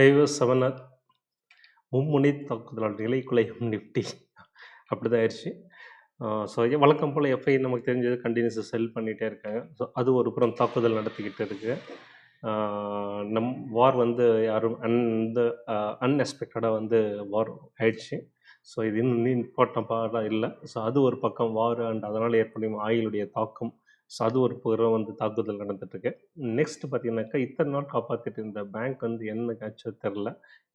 IOS 7 மும்முனை தாக்குதலால் நிலை குலையும் நிஃப்டி அப்படிதான் ஆயிடுச்சு. ஸோ வழக்கம் போல் எஃப்ஐ நமக்கு தெரிஞ்சது கண்டினியூஸாக செல் பண்ணிகிட்டே இருக்காங்க. ஸோ அது ஒரு புறம் தாக்குதல் நடத்திக்கிட்டு இருக்கு. நம் வார் வந்து யாரும் அன்எக்ஸ்பெக்டடாக வந்து வார் ஆயிடுச்சு. ஸோ இது இன்னும் இம்பார்ட்டண்ட்டாக இல்லை. ஸோ அது ஒரு பக்கம் வார் அண்ட் அதனால் ஏற்படும் ஆயிலுடைய தாக்கம். ஸோ அது ஒரு புறம் வந்து தாக்குதல் நடந்துட்டுருக்கு. நெக்ஸ்ட் பார்த்தீங்கன்னாக்கா இத்தனை நாள் காப்பாற்றிட்டு இருந்த பேங்க் வந்து என்ன ஆச்சோ தெரில.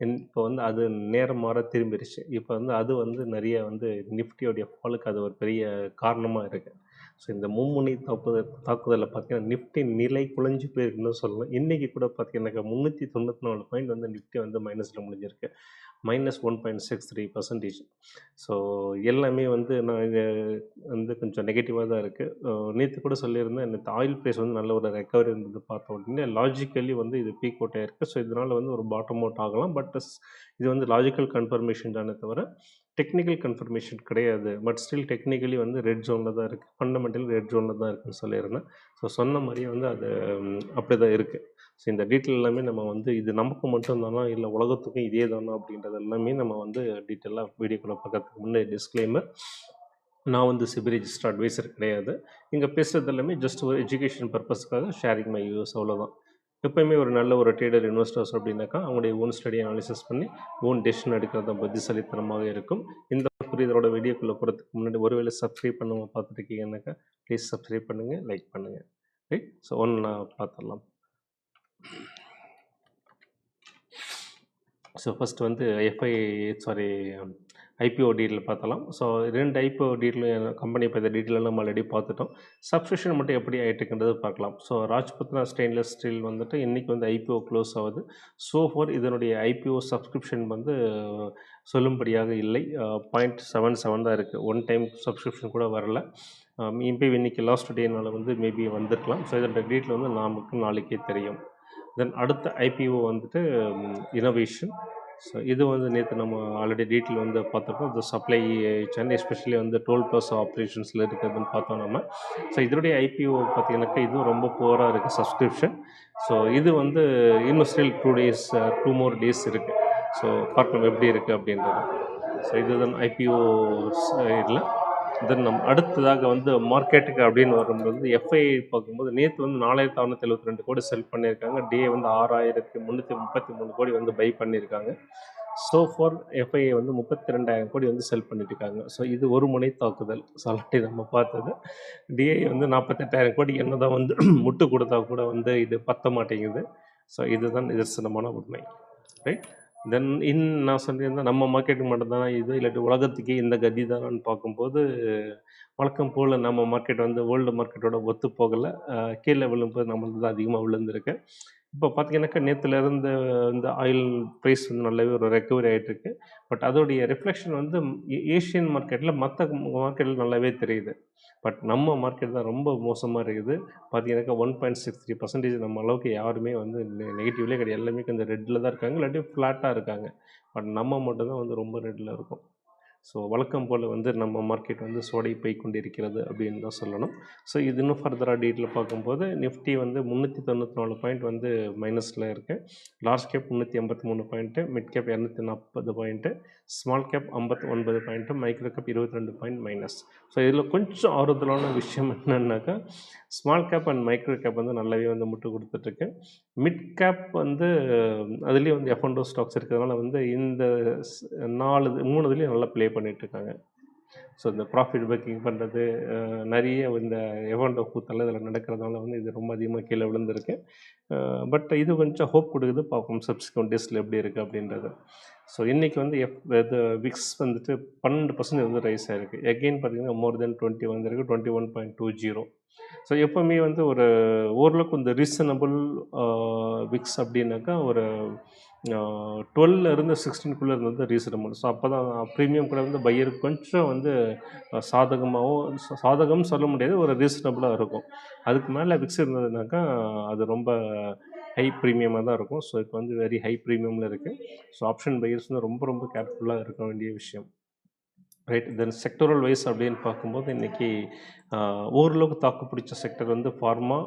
இப்போ வந்து அது நேரம் மாற திரும்பிடுச்சு. இப்போ வந்து அது வந்து நிறைய வந்து நிஃப்டியோடைய ஃபாலுக்கு அது ஒரு பெரிய காரணமாக இருக்குது. ஸோ இந்த மும்முனை தாக்குதலில் பார்த்தீங்கன்னா நிஃப்டி நிலை குலைஞ்சு போயிருக்குன்னு சொல்லலாம். இன்றைக்கி கூட பார்த்தீங்கன்னாக்கா 394 பாயிண்ட் வந்து நிஃப்டி வந்து மைனஸில் முடிஞ்சிருக்கு. -1.63%. ஸோ எல்லாமே வந்து நான் இது வந்து கொஞ்சம் நெகட்டிவாக தான் இருக்குது. நேற்று கூட சொல்லியிருந்தேன், நேற்று ஆயில் ப்ரைஸ் வந்து நல்ல ஒரு ரெக்கவரி இருந்தது பார்த்த உடனே லாஜிக்கலி வந்து இது பீக் அவுட் ஆயிருக்கு. ஸோ இதனால் வந்து ஒரு பாட்டம் அவுட் ஆகலாம். பட் இது வந்து லாஜிக்கல் கன்ஃபர்மேஷன் தானே தவிர டெக்னிக்கல் கன்ஃபர்மேஷன் கிடையாது. பட் ஸ்டில் டெக்னிக்கலி வந்து ரெட் ஜோனில் தான் இருக்குது. ஃபண்டமெண்டலி ரெட் ஜோனில் தான் இருக்குதுன்னு சொல்லியிருந்தேன். ஸோ சொன்ன மாதிரியே வந்து அது அப்படி தான் இருக்குது. ஸோ இந்த டீட்டெயில் எல்லாமே நம்ம வந்து இது நமக்கு மட்டும்தானா இல்லை உலகத்துக்கும் இதே தானா அப்படின்றது எல்லாமே நம்ம வந்து டீட்டெயிலாக வீடியோக்குள்ளே பார்க்கறதுக்கு முன்னே டிஸ்க்ளைமர், நான் வந்து சிபி ரெஜிஸ்டர் அட்வைசர் கிடையாது. இங்கே பேசுகிறது எல்லாமே ஜஸ்ட் ஒரு எஜுகேஷன் பர்பஸ்க்காக ஷேரிங் மை வியூஸ், அவ்வளோதான். எப்போயுமே ஒரு நல்ல ஒரு ட்ரேடர் இன்வெஸ்டர்ஸ் அப்படின்னாக்கா அவங்களுடைய ஓன் ஸ்டடி அனாலிசிஸ் பண்ணி ஓன் டெசிஷன் எடுக்கிறது தான் புத்திசாலித்தனமாக இருக்கும். இந்த புரிதலோட வீடியோக்குள்ளே போகிறதுக்கு முன்னாடி ஒருவேளை சப்ஸ்கிரைப் பண்ணாமல் பார்த்துருக்கீங்கன்னாக்கா ப்ளீஸ் சப்ஸ்கிரைப் பண்ணுங்கள், லைக் பண்ணுங்கள். ரைட். ஸோ ஒன்று பார்த்துடலாம். ஸோ ஃபஸ்ட்டு வந்து ஐபிஓ டீட்டெயில் பார்த்தலாம். ஸோ 2 ஐபிஓ டீட்டெயில் கம்பெனி பற்றி டீட்டெயில் நம்ம ஆல்ரெடி பார்த்துட்டோம். சப்ஸ்கிரிப்ஷன் மட்டும் எப்படி ஆகிட்டுருக்குன்றது பார்க்கலாம். ஸோ ராஜ்புத்ரா ஸ்டெயின்லெஸ் ஸ்டீல் வந்துட்டு இன்றைக்கி வந்து ஐபிஓ க்ளோஸ் ஆகுது. ஸோ ஃபார் இதனுடைய ஐபிஓ சப்ஸ்கிரிப்ஷன் வந்து சொல்லும்படியாக இல்லை. 0.77 தான் இருக்குது. ஒன் டைம் சப்ஸ்கிரிப்ஷன் கூட வரல. மேபி இன்றைக்கி லாஸ்ட் டேனால் வந்து மேபி வந்திருக்கலாம். ஸோ இதோட டீட்டெயில் வந்து நமக்கு நாளைக்கே தெரியும். தென் அடுத்த ஐபிஓ வந்துட்டு இனோவேஷன். ஸோ இது வந்து நேற்று நம்ம ஆல்ரெடி டீட்டெயில் வந்து பார்த்துருக்கோம். இந்த சப்ளை செயின் எஸ்பெஷலி வந்து டோல் பிளாஸா ஆப்ரேஷன்ஸில் இருக்கிறதுன்னு பார்த்தோம் நம்ம. ஸோ இதனுடைய ஐபிஓ பார்த்தீங்கன்னாக்கா இதுவும் ரொம்ப புவராக இருக்குது சப்ஸ்கிரிப்ஷன். ஸோ இது வந்து இன்னும் ஸ்டில் 2 more days இருக்குது. ஸோ பார்க்கலாம் எப்படி இருக்குது அப்படின்றது. ஸோ இதுதான் ஐபிஓ இல்லை. தென் நம்ம அடுத்ததாக வந்து மார்க்கெட்டுக்கு அப்படின்னு வரும்போது எஃப்ஐ பார்க்கும்போது நேற்று வந்து 4672 கோடி செல் பண்ணியிருக்காங்க. டே வந்து 6333 கோடி வந்து பை பண்ணியிருக்காங்க. ஸோ ஃபார் எஃப்ஐ வந்து 32,000 கோடி வந்து செல் பண்ணிட்டு இருக்காங்க. ஸோ இது ஒரு முனை தாக்குதல். ஸோ ஆல்ரெடி நம்ம பார்த்தது. டிஐ வந்து 48,000 கோடி என்னதான் வந்து முட்டு கொடுத்தா கூட வந்து இது பத்த மாட்டேங்குது. ஸோ இதுதான் நிதர்சனமான உண்மை. ரைட். தென் நான் சொல்லியிருந்தேன் நம்ம மார்க்கெட்டுக்கு மட்டும்தான் இது, இல்லாட்டி உலகத்துக்கே இந்த கதி தானான்னு பார்க்கும்போது வழக்கம் போல் நம்ம மார்க்கெட் வந்து வேர்ல்டு மார்க்கெட்டோட ஒத்து போகலை. கீழே விழும்போது நம்மளுக்கு தான் அதிகமாக விழுந்திருக்கு. இப்போ பார்த்தீங்கன்னாக்கா நேற்றுலேருந்து இந்த ஆயில் ப்ரைஸ் வந்து நல்லாவே ஒரு ரெக்கவரி ஆகிட்டுருக்கு. பட் அதோடைய ரிஃப்ளெக்ஷன் வந்து ஏஷியன் மார்க்கெட்டில் மற்ற மார்க்கெட்டில் நல்லாவே தெரியுது. பட் நம்ம மார்க்கெட் தான் ரொம்ப மோசமாக இருக்குது. பார்த்தீங்கன்னாக்கா 1.63% நம்ம அளவுக்கு யாருமே வந்து நெகட்டிவ்லேயே கிடையாது. எல்லாமே கொஞ்சம் ரெட்டில் தான் இருக்காங்க, இல்லாட்டி ஃப்ளாட்டாக இருக்காங்க. பட் நம்ம மட்டும் தான் வந்து ரொம்ப ரெட்டில் இருக்கும். ஸோ வழக்கம் போல் வந்து நம்ம மார்க்கெட் வந்து சோடை போய் கொண்டிருக்கிறது அப்படின்னு தான் சொல்லணும். ஸோ இது இன்னும் ஃபர்தராக டீட்டெயில் பார்க்கும்போது நிஃப்டி வந்து 394 பாயிண்ட் வந்து மைனஸில் இருக்குது. Large cap 383 point, mid cap 240 point, small cap 59 point, micro gap 22 point minus. So இதில் கொஞ்சம் ஆறுதலான விஷயம் என்னன்னாக்கா small cap and micro gap வந்து நல்லாவே வந்து முட்டு கொடுத்துட்ருக்கு. மிட் கேப் வந்து அதுலேயும் வந்து F&O ஸ்டாக்ஸ் இருக்கிறதுனால வந்து இந்த 3 இதுலேயும் நல்லா ப்ளே பண்ணிகிட்ருக்காங்க. ஸோ இந்த ப்ராஃபிட் புக்கிங் பண்ணுறது நிறைய இந்த F&O கூத்தெல்லாம் இதில் நடக்கிறதுனால வந்து இது ரொம்ப அதிகமாக கீழே விழுந்திருக்கு. பட் இது கொஞ்சம் ஹோப் கொடுக்குது. பார்ப்போம் சப்சிக்வெண்ட் டேஸில் எப்படி இருக்குது அப்படின்றது. ஸோ இன்றைக்கி வந்து இது விக்ஸ் வந்துட்டு 12% வந்து ரைஸ் ஆகிருக்கு. எகெயின் பார்த்திங்கன்னா மோர் தென் 20 வந்துருக்கு, 21.20. ஸோ எப்போவுமே வந்து ஒரு ஓரளவுக்கு இந்த ரீசனபிள் விக்ஸ் அப்படின்னாக்கா ஒரு 12 இருந்து 16 இருந்தது ரீசனபிள். ஸோ அப்போ தான் ப்ரீமியம் கூட வந்து பையருக்கு கொஞ்சம் வந்து சாதகம் சொல்ல முடியாது, ஒரு ரீசனபிளாக இருக்கும். அதுக்கு மேலே விக்ஸ் இருந்ததுனாக்கா அது ரொம்ப ஹை ப்ரீமியமாக தான் இருக்கும். ஸோ இப்போ வந்து வெரி ஹை ப்ரீமியமில் இருக்குது. ஸோ ஆப்ஷன் பையர்ஸ் வந்து ரொம்ப ரொம்ப கேர்ஃபுல்லாக இருக்க வேண்டிய விஷயம். ரைட். தென் செக்டோரல் வைஸ் அப்படின்னு பார்க்கும்போது இன்றைக்கி ஓரளவுக்கு தாக்கு பிடிச்ச செக்டர் வந்து pharma,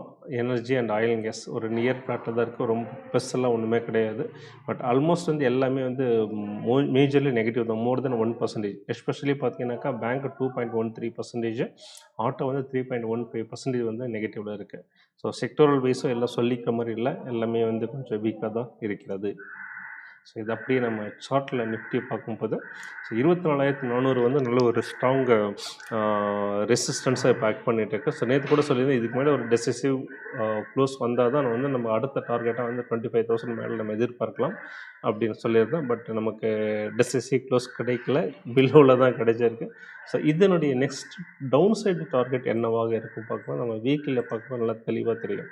energy and oil and gas ஒரு நியர் பிளாட்டில் தான் இருக்குது. ரொம்ப ப்ளஸ்ஸெல்லாம் ஒன்றுமே கிடையாது. பட் ஆல்மோஸ்ட் வந்து எல்லாமே வந்து மேஜர்லி நெகட்டிவ் தான். மோர் தென் 1%. எஸ்பெஷலி பார்த்தீங்கன்னாக்கா பேங்க் 2.13%, ஆட்டோ வந்து 3.15% வந்து நெகட்டிவில் இருக்குது. ஸோ செக்டோரல் வைஸும் எல்லாம் சொல்லிக்கிற மாதிரி இல்லை, எல்லாமே வந்து கொஞ்சம் வீக்காக தான் இருக்கிறது. ஸோ இது அப்படியே நம்ம சார்ட்டில் நிஃப்டி பார்க்கும்போது ஸோ 24,400 வந்து நல்ல ஒரு ஸ்ட்ராங் ரெசிஸ்டன்ஸாக இப்போ ஆக்ட் பண்ணிகிட்டு இருக்கு. ஸோ நேற்று கூட சொல்லியிருந்தேன், இதுக்கு மேலே ஒரு டெசிசிவ் க்ளோஸ் வந்தால் தான் வந்து நம்ம அடுத்த டார்கெட்டாக வந்து 25,000 மேலே நம்ம எதிர்பார்க்கலாம் அப்படின்னு சொல்லியிருந்தேன். பட் நமக்கு டெசிசிவ் க்ளோஸ் கிடைக்கல, பிலோவில் தான் கிடைச்சிருக்கு. ஸோ இதனுடைய நெக்ஸ்ட் டவுன் சைடு டார்கெட் என்னவாக இருக்கும் பார்க்கலாம். நம்ம வீக்கில் பார்க்கும்போது நல்லா தெளிவாக தெரியும்.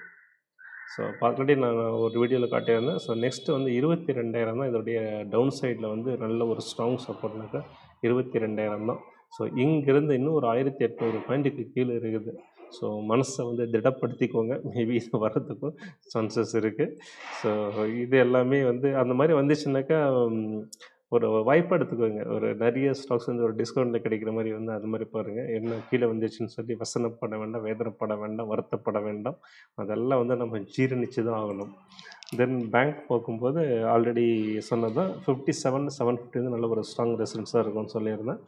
ஸோ ஆல்ரெடி நான் ஒரு வீடியோவில் காட்டியிருந்தேன். ஸோ நெக்ஸ்ட்டு வந்து 22,000 தான் இதோடைய டவுன் சைடில் வந்து நல்ல ஒரு ஸ்ட்ராங் சப்போர்ட்னாக்கா 22,000 தான். ஸோ இங்கேருந்து இன்னும் ஒரு 1,800 பாயிண்ட்டுக்கு கீழே இருக்குது. ஸோ மனசை வந்து திடப்படுத்திக்கோங்க, மேபி இது வர்றதுக்கும் சான்சஸ் இருக்குது. ஸோ இது எல்லாமே வந்து அந்த மாதிரி வந்துச்சுனாக்கா ஒரு வாய்ப்பாக எடுத்துக்கோங்க. ஒரு நிறைய ஸ்டாக்ஸ் வந்து ஒரு டிஸ்கவுண்ட்டில் கிடைக்கிற மாதிரி வந்து அது மாதிரி பாருங்கள். என்ன கீழே வந்துச்சுன்னு சொல்லி வசனப்பட வேண்டாம், வேதனைப்பட வேண்டாம், வருத்தப்பட வேண்டாம். அதெல்லாம் வந்து நம்ம ஜீரணிச்சு தான் ஆகணும். தென் பேங்க் பார்க்கும்போது ஆல்ரெடி சொன்னது தான் 57,750 வந்து நல்ல ஒரு ஸ்ட்ராங் ரெசிடன்ஸாக இருக்கும்னு சொல்லியிருந்தேன்.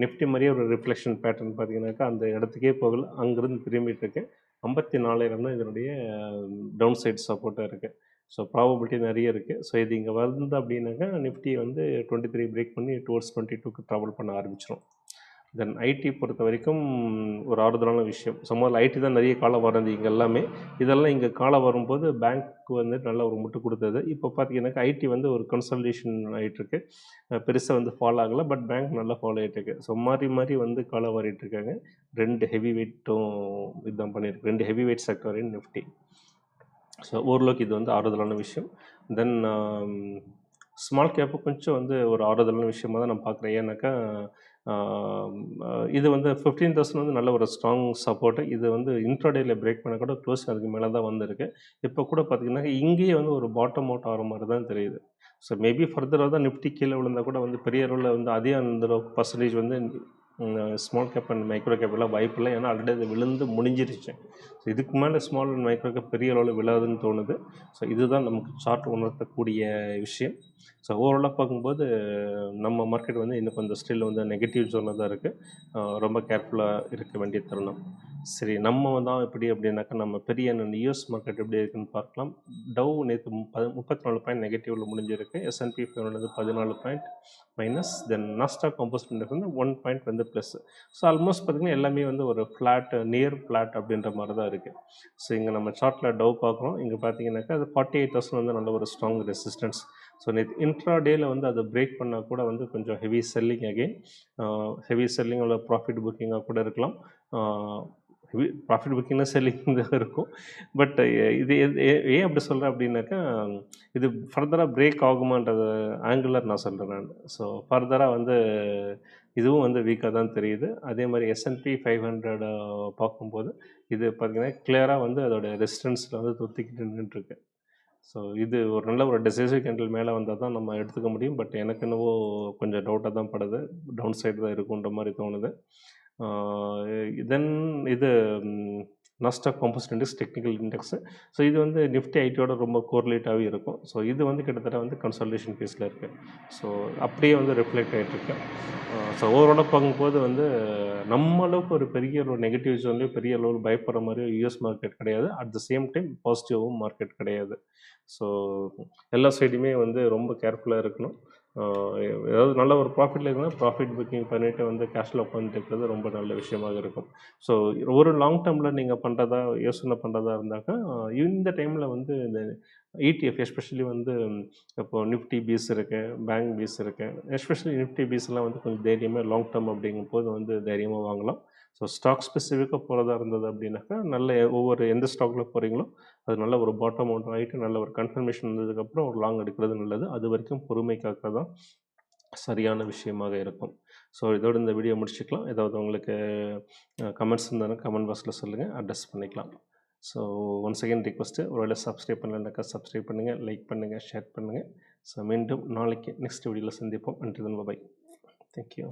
நிஃப்டி மாதிரியே ஒரு ரிஃப்ளெக்ஷன் பேட்டர்ன் பார்த்தீங்கன்னாக்கா அந்த இடத்துக்கே போகல, அங்கேருந்து திரும்பிட்டு இருக்கு. 54,000 தான் இதனுடைய டவுன் சைட் சப்போர்ட்டாக இருக்குது. ஸோ ப்ராபபிலிட்டி நிறைய இருக்குது. ஸோ இது இங்கே வந்து அப்படின்னாக்கா நிஃப்டி வந்து 23 பிரேக் பண்ணி டுவர்ட்ஸ் 22க்கு ட்ராவல் பண்ண ஆரம்பிச்சிடும். தென் ஐடி பொறுத்த வரைக்கும் ஒரு ஆறுதலான விஷயம். முதல்ல ஐடி தான் நிறைய காலம் வரது இங்கே எல்லாமே. இதெல்லாம் இங்கே காலம் வரும்போது பேங்க் வந்து நல்ல ஒரு முட்டு கொடுத்தது. இப்போ பார்த்தீங்கன்னாக்கா ஐடி வந்து ஒரு கன்சல்டேஷன் ஆகிட்டுருக்கு. பெருசாக வந்து ஃபாலோ ஆகலை, பட் பேங்க் நல்லா ஃபாலோ ஆகிட்டுருக்கு. ஸோ மாறி மாறி வந்து காலம் வாரிட்டுருக்காங்க. 2 ஹெவி வெயிட்டும் இதுதான் பண்ணியிருக்கு. 2 ஹெவி வெயிட் செக்டரின் நிஃப்டி. ஸோ ஓரளவுக்கு இது வந்து ஆறுதலான விஷயம். தென் ஸ்மால் கேப்பு கொஞ்சம் வந்து ஒரு ஆறுதலான விஷயமாக தான் நான் பார்க்குறேன். ஏன்னாக்கா இது வந்து 15,000 வந்து நல்ல ஒரு ஸ்ட்ராங் சப்போர்ட்டு. இது வந்து இன்ட்ராடேயில் பிரேக் பண்ண கூட க்ளோஸ் அதுக்கு மேலே தான் வந்திருக்கு. இப்போ கூட பார்த்தீங்கன்னா இங்கேயே வந்து ஒரு பாட்டம் அவுட் ஆகிற மாதிரி தான் தெரியுது. ஸோ மேபி ஃபர்தராக தான் நிஃப்டி கீழே விழுந்தால் கூட வந்து பெரிய அளவில் வந்து அதே அந்த அளவுக்கு பர்சன்டேஜ் வந்து small cap and micro gap எல்லாம் வாய்ப்பு இல்லை. ஏன்னா ஆல்ரெடி அது விழுந்து முடிஞ்சிருச்சு. ஸோ இதுக்கு மேலே ஸ்மால் அண்ட் மைக்ரோ கேப் பெரிய அளவில் விழாதுன்னு தோணுது. ஸோ இதுதான் நமக்கு சார்ட் உணர்த்தக்கூடிய விஷயம். ஸோ ஓவராலாக பார்க்கும்போது நம்ம மார்க்கெட் வந்து இன்னும் கொஞ்சம் ஸ்டில் வந்து நெகட்டிவ் ஜோனில் தான் இருக்குது. ரொம்ப கேர்ஃபுல்லாக இருக்க வேண்டிய தருணம். சரி, நம்ம தான் எப்படி அப்படின்னாக்கா நம்ம பெரிய யூஎஸ் மார்க்கெட் எப்படி இருக்குன்னு பார்க்கலாம். டவ் நேற்று 34 பாயிண்ட் நெகட்டிவில் முடிஞ்சிருக்கு. S&P 500 வந்து 14 பாயிண்ட் மைனஸ். தென் நாஸ்டாக் காம்போஸ்ட் இண்டெக்ஸ் வந்து 1 பாயிண்ட் வந்து ப்ளஸ். ஸோ ஆல்மோஸ்ட் பார்த்திங்கன்னா எல்லாமே வந்து ஒரு ஃப்ளாட், நியர் ஃப்ளாட் அப்படின்ற மாதிரி தான் இருக்குது. ஸோ இங்கே நம்ம சார்ட்டில் டவ் பார்க்குறோம். இங்கே பார்த்தீங்கன்னாக்கா அது 48,000 வந்து நல்ல ஒரு ஸ்ட்ராங் ரெசிஸ்டன்ஸ். ஸோ நேற்று இன்ட்ராடேயில் வந்து அதை பிரேக் பண்ணால் கூட வந்து கொஞ்சம் heavy selling again. Heavy selling உள்ள ப்ராஃபிட் புக்கிங்காக கூட இருக்கலாம். ஹெவி ப்ராஃபிட் புக்கிங்னா செல்லிங் தான் இருக்கும். பட் இது ஏன் அப்படி சொல்கிறேன் அப்படின்னாக்கா இது ஃபர்தராக பிரேக் ஆகுமான்றது ஆங்குலர் நான் சொல்கிறேன் நான். ஸோ ஃபர்தராக வந்து இதுவும் வந்து வீக்காக தான் தெரியுது. அதே மாதிரி S&P 500 பார்க்கும்போது இது பார்த்திங்கன்னா கிளியராக வந்து அதோட ரெசிஸ்டன்ஸில் வந்து தொத்திக்கிட்டு நின்றுட்டுருக்கு. ஸோ இது ஒரு நல்ல ஒரு டெசிசிவ் கேண்டில் மேலே வந்தால் தான் நம்ம எடுத்துக்க முடியும். பட் எனக்கு என்னவோ கொஞ்சம் டவுட்டாக தான் படுது. டவுன் சைடு தான் இருக்குன்ற மாதிரி தோணுது. தென் இது Nasdaq compost index technical index. So இது வந்து நிஃப்டி ஐடியோட ரொம்ப கோரிலேட்டாகவே இருக்கும். ஸோ இது வந்து கிட்டத்தட்ட வந்து கன்சல்டேஷன் ஃபேஸில் இருக்குது. ஸோ அப்படியே வந்து ரிஃப்ளெக்ட் ஆகிட்டுருக்கு. ஸோ ஓவராலாக பார்க்கும்போது வந்து நம்ம அளவுக்கு ஒரு பெரிய ஒரு நெகட்டிவ் ஜோன்லேயோ பெரிய அளவில் பயப்படுற மாதிரியோ யூஎஸ் மார்க்கெட் கிடையாது. அட் த சேம் டைம் பாசிட்டிவாகவும் மார்க்கெட் கிடையாது. ஸோ எல்லா சைடுமே வந்து ரொம்ப கேர்ஃபுல்லாக இருக்கணும். ஏதாவது நல்ல ஒரு ப்ராஃபிட்டில் இருக்குன்னா ப்ராஃபிட் புக்கிங் பண்ணிவிட்டு வந்து கேஷில் உட்காந்துட்டு இருக்கிறது ரொம்ப நல்ல விஷயமாக இருக்கும். ஸோ ஒரு லாங் டேர்மில் நீங்கள் பண்ணுறதா யோசனை பண்ணுறதா இருந்தாக்கா இந்த டைமில் வந்து இந்த ETF எஸ்பெஷலி வந்து இப்போது நிஃப்டி பீஸ் இருக்குது, பேங்க் பீஸ் இருக்குது. எஸ்பெஷலி நிஃப்டி பீஸ்லாம் வந்து கொஞ்சம் தைரியமாக லாங் டேர்ம் அப்படிங்கும்போது வந்து தைரியமாக வாங்கலாம். ஸோ ஸ்டாக் ஸ்பெசிஃபிக்காக போகிறதா இருந்தது அப்படின்னாக்கா நல்ல ஒவ்வொரு எந்த ஸ்டாக்கில் போகிறீங்களோ அது நல்ல ஒரு பாட்டம் அவுட் ஆகிட்டு நல்ல ஒரு கன்ஃபர்மேஷன் வந்ததுக்கப்புறம் ஒரு லாங் எடுக்கிறது நல்லது. அது வரைக்கும் பொறுமை காக்க தான் சரியான விஷயமாக இருக்கும். ஸோ இதோடு இந்த வீடியோ முடிச்சுக்கலாம். ஏதாவது உங்களுக்கு கமெண்ட்ஸ் இருந்தாலும் கமெண்ட் பாக்ஸில் சொல்லுங்கள், அட்ரஸ் பண்ணிக்கலாம். ஸோ ஒன்ஸ் அகெயின் ரிக்வெஸ்ட்டு, ஒருவேளை சப்ஸ்கிரைப் பண்ணலனாக்கா சப்ஸ்கிரைப் பண்ணுங்கள், லைக் பண்ணுங்கள், ஷேர் பண்ணுங்கள். ஸோ மீண்டும் நாளைக்கு நெக்ஸ்ட் வீடியோவில் சந்திப்போம். Until then bye. தேங்க்யூ.